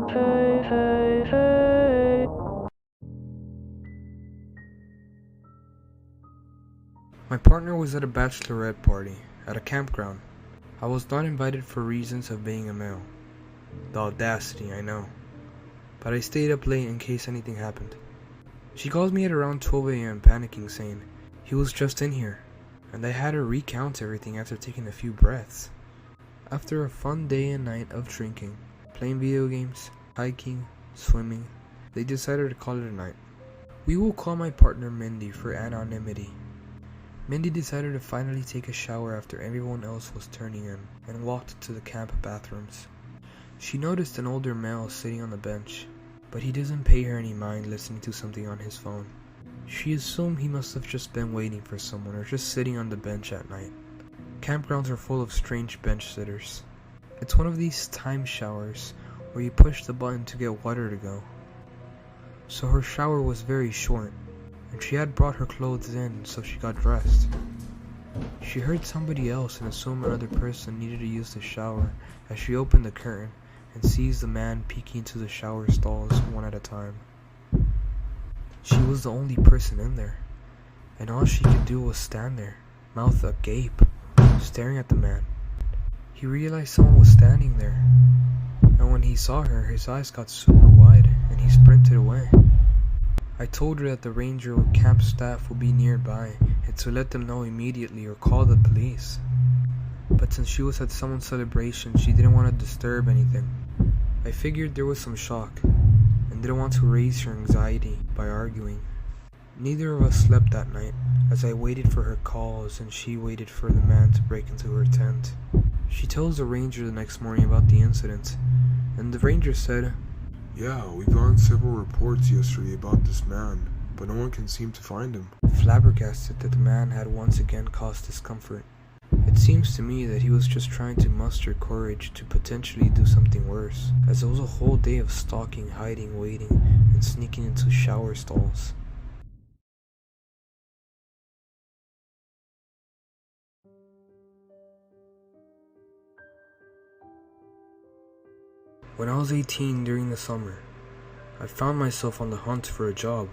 Hey, hey, hey. My partner was at a bachelorette party at a campground. I was not invited for reasons of being a male. The audacity, I know. But I stayed up late in case anything happened. She calls me at around 12 a.m. panicking, saying he was just in here, and I had her recount everything after taking a few breaths. After a fun day and night of drinking, playing video games, hiking, swimming, they decided to call it a night. We will call my partner Mindy for anonymity. Mindy decided to finally take a shower after everyone else was turning in and walked to the camp bathrooms. She noticed an older male sitting on the bench, but he doesn't pay her any mind listening to something on his phone. She assumed he must have just been waiting for someone or just sitting on the bench at night. Campgrounds are full of strange bench sitters. It's one of these time showers where you push the button to get water to go. So her shower was very short, and she had brought her clothes in, so she got dressed. She heard somebody else and assumed another person needed to use the shower as she opened the curtain and sees the man peeking into the shower stalls one at a time. She was the only person in there, and all she could do was stand there, mouth agape, staring at the man. He realized someone was standing there, and when he saw her, his eyes got super wide and he sprinted away. I told her that the ranger or camp staff would be nearby and to let them know immediately or call the police. But since she was at someone's celebration, she didn't want to disturb anything. I figured there was some shock and didn't want to raise her anxiety by arguing. Neither of us slept that night as I waited for her calls and she waited for the man to break into her tent. She tells the ranger the next morning about the incident, and the ranger said, "Yeah, we've gotten several reports yesterday about this man, but no one can seem to find him." Flabbergasted that the man had once again caused discomfort. It seems to me that he was just trying to muster courage to potentially do something worse, as it was a whole day of stalking, hiding, waiting, and sneaking into shower stalls. When I was 18 during the summer, I found myself on the hunt for a job.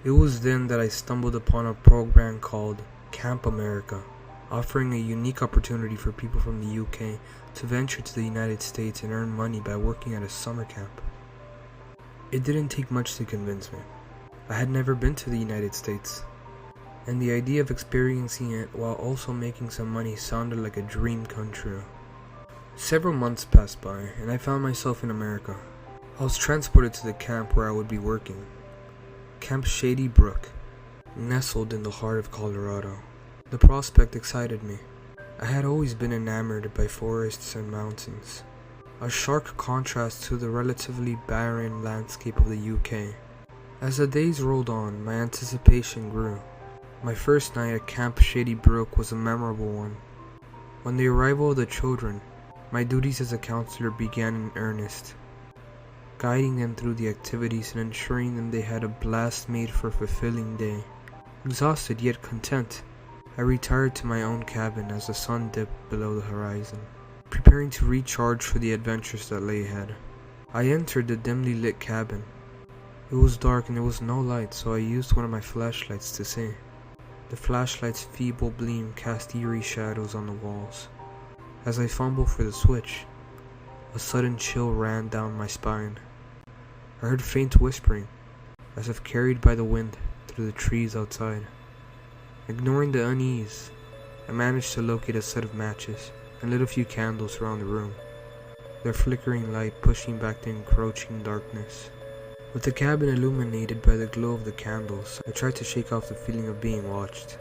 It was then that I stumbled upon a program called Camp America, offering a unique opportunity for people from the UK to venture to the United States and earn money by working at a summer camp. It didn't take much to convince me. I had never been to the United States, and the idea of experiencing it while also making some money sounded like a dream come true. Several months passed by, and I found myself in America. I was transported to the camp where I would be working. Camp Shady Brook, nestled in the heart of Colorado. The prospect excited me. I had always been enamored by forests and mountains, a stark contrast to the relatively barren landscape of the UK. As the days rolled on, my anticipation grew. My first night at Camp Shady Brook was a memorable one. On the arrival of the children, my duties as a counselor began in earnest, guiding them through the activities and ensuring them they had a blast made for a fulfilling day. Exhausted yet content, I retired to my own cabin as the sun dipped below the horizon, preparing to recharge for the adventures that lay ahead. I entered the dimly lit cabin. It was dark and there was no light, so I used one of my flashlights to see. The flashlight's feeble gleam cast eerie shadows on the walls. As I fumbled for the switch, a sudden chill ran down my spine. I heard faint whispering, as if carried by the wind through the trees outside. Ignoring the unease, I managed to locate a set of matches and lit a few candles around the room, their flickering light pushing back the encroaching darkness. With the cabin illuminated by the glow of the candles, I tried to shake off the feeling of being watched.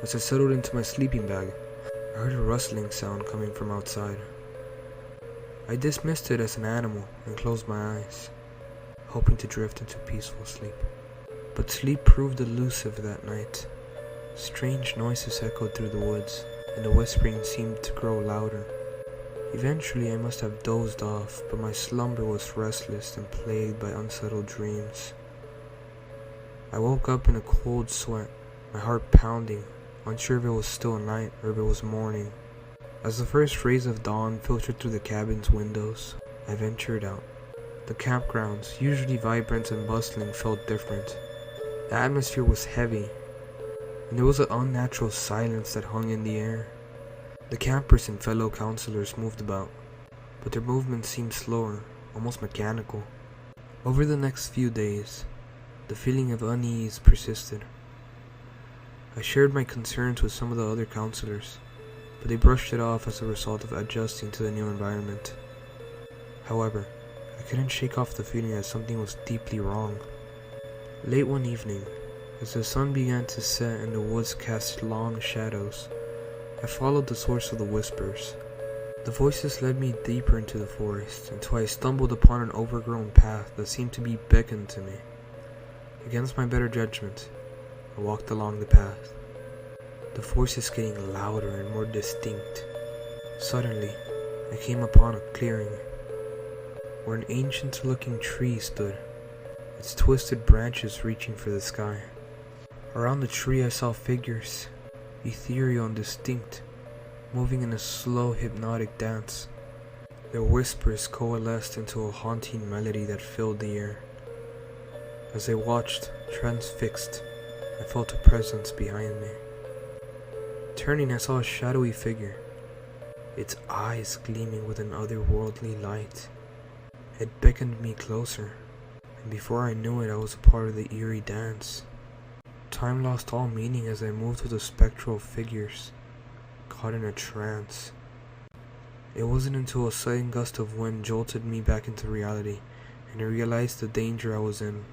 As I settled into my sleeping bag, I heard a rustling sound coming from outside. I dismissed it as an animal and closed my eyes, hoping to drift into peaceful sleep. But sleep proved elusive that night. Strange noises echoed through the woods, and the whispering seemed to grow louder. Eventually I must have dozed off, but my slumber was restless and plagued by unsettled dreams. I woke up in a cold sweat, my heart pounding, unsure if it was still night or if it was morning. As the first rays of dawn filtered through the cabin's windows, I ventured out. The campgrounds, usually vibrant and bustling, felt different. The atmosphere was heavy, and there was an unnatural silence that hung in the air. The campers and fellow counselors moved about, but their movements seemed slower, almost mechanical. Over the next few days, the feeling of unease persisted. I shared my concerns with some of the other counselors, but they brushed it off as a result of adjusting to the new environment. However, I couldn't shake off the feeling that something was deeply wrong. Late one evening, as the sun began to set and the woods cast long shadows, I followed the source of the whispers. The voices led me deeper into the forest until I stumbled upon an overgrown path that seemed to be beckoned to me. Against my better judgment, I walked along the path, the voices getting louder and more distinct. Suddenly, I came upon a clearing, where an ancient-looking tree stood, its twisted branches reaching for the sky. Around the tree I saw figures, ethereal and distinct, moving in a slow, hypnotic dance. Their whispers coalesced into a haunting melody that filled the air. As I watched, transfixed, I felt a presence behind me. Turning, I saw a shadowy figure, its eyes gleaming with an otherworldly light. It beckoned me closer, and before I knew it, I was a part of the eerie dance. Time lost all meaning as I moved with the spectral figures, caught in a trance. It wasn't until a sudden gust of wind jolted me back into reality, and I realized the danger I was in.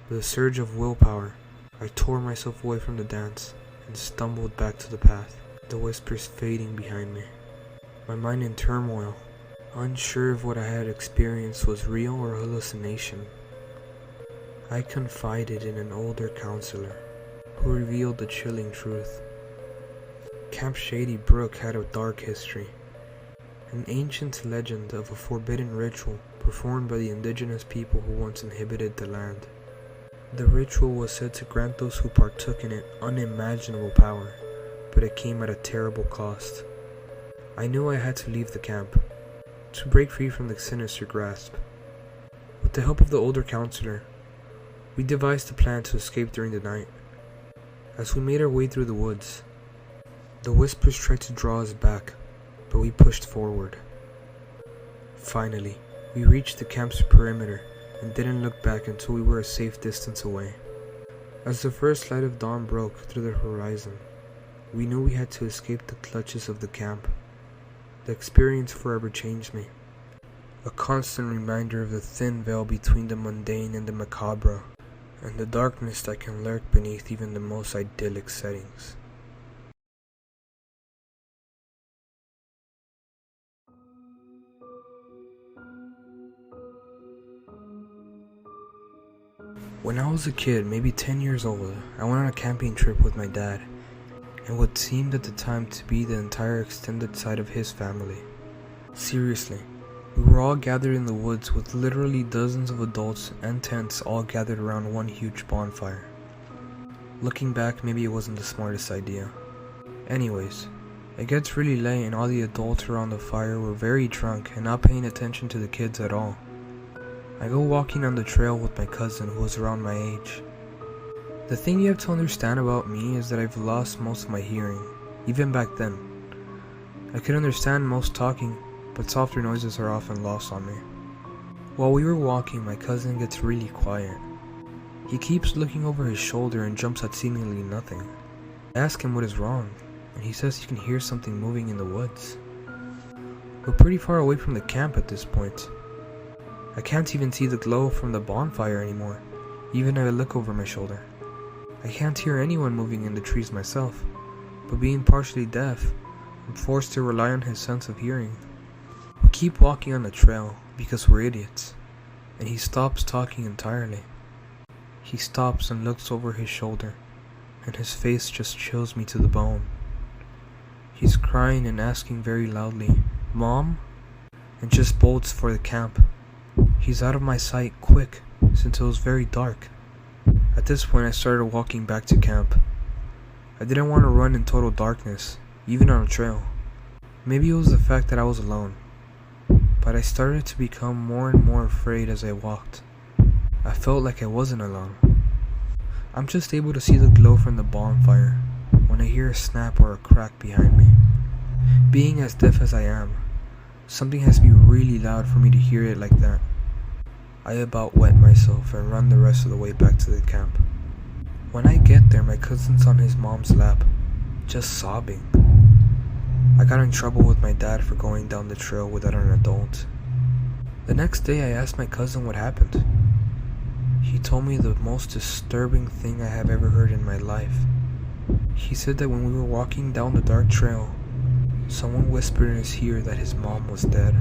With a surge of willpower, I tore myself away from the dance and stumbled back to the path, the whispers fading behind me. My mind in turmoil, unsure if what I had experienced was real or hallucination. I confided in an older counselor, who revealed the chilling truth. Camp Shady Brook had a dark history, an ancient legend of a forbidden ritual performed by the indigenous people who once inhabited the land. The ritual was said to grant those who partook in it unimaginable power, but it came at a terrible cost. I knew I had to leave the camp, to break free from the sinister grasp. With the help of the older counselor, we devised a plan to escape during the night. As we made our way through the woods, the whispers tried to draw us back, but we pushed forward. Finally, we reached the camp's perimeter and didn't look back until we were a safe distance away. As the first light of dawn broke through the horizon, we knew we had to escape the clutches of the camp. The experience forever changed me, a constant reminder of the thin veil between the mundane and the macabre, and the darkness that can lurk beneath even the most idyllic settings. When I was a kid, maybe 10 years old, I went on a camping trip with my dad, and what seemed at the time to be the entire extended side of his family. Seriously, we were all gathered in the woods with literally dozens of adults and tents all gathered around one huge bonfire. Looking back, maybe it wasn't the smartest idea. Anyways, it gets really late and all the adults around the fire were very drunk and not paying attention to the kids at all. I go walking on the trail with my cousin who was around my age. The thing you have to understand about me is that I've lost most of my hearing, even back then. I could understand most talking, but softer noises are often lost on me. While we were walking, my cousin gets really quiet. He keeps looking over his shoulder and jumps at seemingly nothing. I ask him what is wrong, and he says he can hear something moving in the woods. We're pretty far away from the camp at this point. I can't even see the glow from the bonfire anymore, even if I look over my shoulder. I can't hear anyone moving in the trees myself, but being partially deaf, I'm forced to rely on his sense of hearing. We keep walking on the trail because we're idiots, and he stops talking entirely. He stops and looks over his shoulder, and his face just chills me to the bone. He's crying and asking very loudly, "Mom?" and just bolts for the camp. He's out of my sight quick, since it was very dark. At this point I started walking back to camp. I didn't want to run in total darkness, even on a trail. Maybe it was the fact that I was alone, but I started to become more and more afraid as I walked. I felt like I wasn't alone. I'm just able to see the glow from the bonfire when I hear a snap or a crack behind me. Being as deaf as I am, something has to be really loud for me to hear it like that. I about wet myself and run the rest of the way back to the camp. When I get there, my cousin's on his mom's lap, just sobbing. I got in trouble with my dad for going down the trail without an adult. The next day I asked my cousin what happened. He told me the most disturbing thing I have ever heard in my life. He said that when we were walking down the dark trail, someone whispered in his ear that his mom was dead.